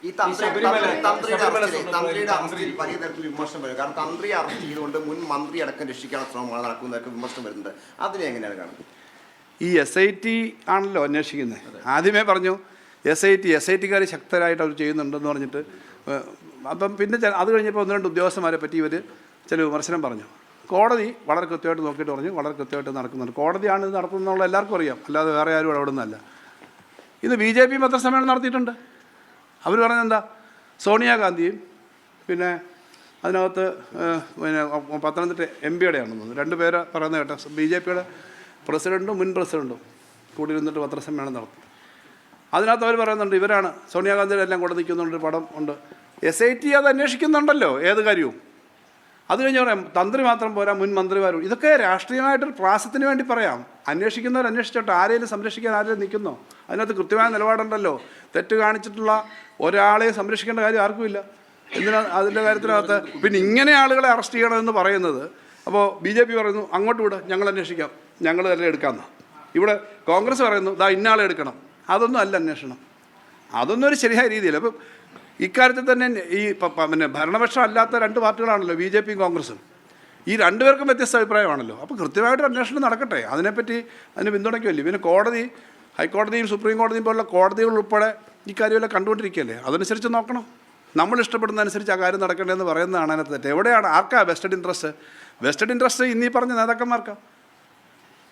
ഈ തന്ത്രിയുടെ അവസ്ഥയിൽ വലിയ തരത്തിൽ വിമർശനം വരും. കാരണം തന്ത്രിയെ അറസ്റ്റ് ചെയ്തുകൊണ്ട് മുൻ മന്ത്രി അടക്കം രക്ഷിക്കാനുള്ള ശ്രമമാണ് നടക്കുന്നതൊക്കെ വിമർശനം വരുന്നത്. അതിനെ എങ്ങനെയാണ് കാണുന്നത്? ഈ SIT ആണല്ലോ അന്വേഷിക്കുന്നത്. ആദ്യമേ പറഞ്ഞു SITക്കാർ ശക്തരായിട്ട് അവർ ചെയ്യുന്നുണ്ടെന്ന് പറഞ്ഞിട്ട്, അപ്പം പിന്നെ അത് കഴിഞ്ഞപ്പോൾ 1-2 ഉദ്യോഗസ്ഥന്മാരെ പറ്റി ഇവർ ചില വിമർശനം പറഞ്ഞു. കോടതി വളരെ കൃത്യമായിട്ട് നോക്കിയിട്ട് പറഞ്ഞു വളരെ കൃത്യമായിട്ട് നടക്കുന്നുണ്ട്. കോടതിയാണ് ഇത് നടത്തുന്നുള്ള എല്ലാവർക്കും അറിയാം, അല്ലാതെ വേറെ ആരും ഇടപെടുന്നതല്ല. ഇന്ന് BJP പത്രസമ്മേളനം നടത്തിയിട്ടുണ്ട്. അവർ പറഞ്ഞത് എന്താ, സോണിയാഗാന്ധിയും പിന്നെ അതിനകത്ത് പിന്നെ പത്തനംതിട്ട MPയുടെയാണെന്ന് തോന്നുന്നു 2 പേര് പറയുന്നത് കേട്ടോ. BJPയുടെ പ്രസിഡൻറ്റും മുൻ പ്രസിഡൻറ്റും കൂടി ഇരുന്നിട്ട് പത്രസമ്മേളനം നടത്തി. അതിനകത്ത് അവർ പറയുന്നുണ്ട് ഇവരാണ് സോണിയാഗാന്ധിയുടെ എല്ലാം കൂടെ നിൽക്കുന്നുണ്ടൊരു പടം ഉണ്ട്. SIT അത് അന്വേഷിക്കുന്നുണ്ടല്ലോ ഏത് കാര്യവും. അത് കഴിഞ്ഞ് പറയാം തന്ത്രി മാത്രം പോരാ, മുൻ മന്ത്രിമാരും. ഇതൊക്കെ രാഷ്ട്രീയമായിട്ടൊരു പ്രാസത്തിന് വേണ്ടി പറയാം. അന്വേഷിക്കുന്നവർ അന്വേഷിച്ചോട്ടെ, ആരെയും സംരക്ഷിക്കാൻ ആരെയും നിൽക്കുന്നോ? അതിനകത്ത് കൃത്യമായ നിലപാടുണ്ടല്ലോ. തെറ്റ് കാണിച്ചിട്ടുള്ള ഒരാളെയും സംരക്ഷിക്കേണ്ട കാര്യം ആർക്കുമില്ല. എന്തിനാ അതിൻ്റെ കാര്യത്തിനകത്ത് പിന്നെ ഇങ്ങനെ ആളുകളെ അറസ്റ്റ് ചെയ്യണമെന്ന് പറയുന്നത്? അപ്പോൾ BJP പറയുന്നു അങ്ങോട്ട് വിട്, ഞങ്ങൾ അന്വേഷിക്കാം, ഞങ്ങൾ തന്നെ എടുക്കാമെന്ന്. ഇവിടെ കോൺഗ്രസ് പറയുന്നു ദാ ഇന്നയാളെ എടുക്കണം. അതൊന്നും അല്ല അന്വേഷണം, അതൊന്നും ഒരു ശരിയായ രീതിയില്ല. അപ്പം ഇക്കാര്യത്തിൽ തന്നെ ഈ പിന്നെ ഭരണപക്ഷം അല്ലാത്ത 2 പാർട്ടികളാണല്ലോ BJPയും കോൺഗ്രസും. ഈ 2 പേർക്കും വ്യത്യസ്ത അഭിപ്രായമാണല്ലോ. അപ്പോൾ കൃത്യമായിട്ട് അന്വേഷണം നടക്കട്ടെ, അതിനെപ്പറ്റി അതിന് പിന്തുണയ്ക്കുമല്ലേ. പിന്നെ കോടതി, ഹൈക്കോടതിയും സുപ്രീം കോടതിയും പോലുള്ള കോടതികൾ ഉൾപ്പെടെ ഈ കാര്യമെല്ലാം കണ്ടുകൊണ്ടിരിക്കുകയല്ലേ, അതനുസരിച്ച് നോക്കണം. നമ്മൾ ഇഷ്ടപ്പെടുന്നതനുസരിച്ച് ആ കാര്യം നടക്കണ്ടേന്ന് പറയുന്നതാണ് അതിനകത്ത് തെറ്റ്. എവിടെയാണ് ആർക്കാ വെസ്റ്റഡ് ഇൻട്രസ്റ്റ്? വെസ്റ്റഡ് ഇൻട്രസ്റ്റ് ഇന്നീ പറഞ്ഞ നേതാക്കന്മാർക്കാണ്.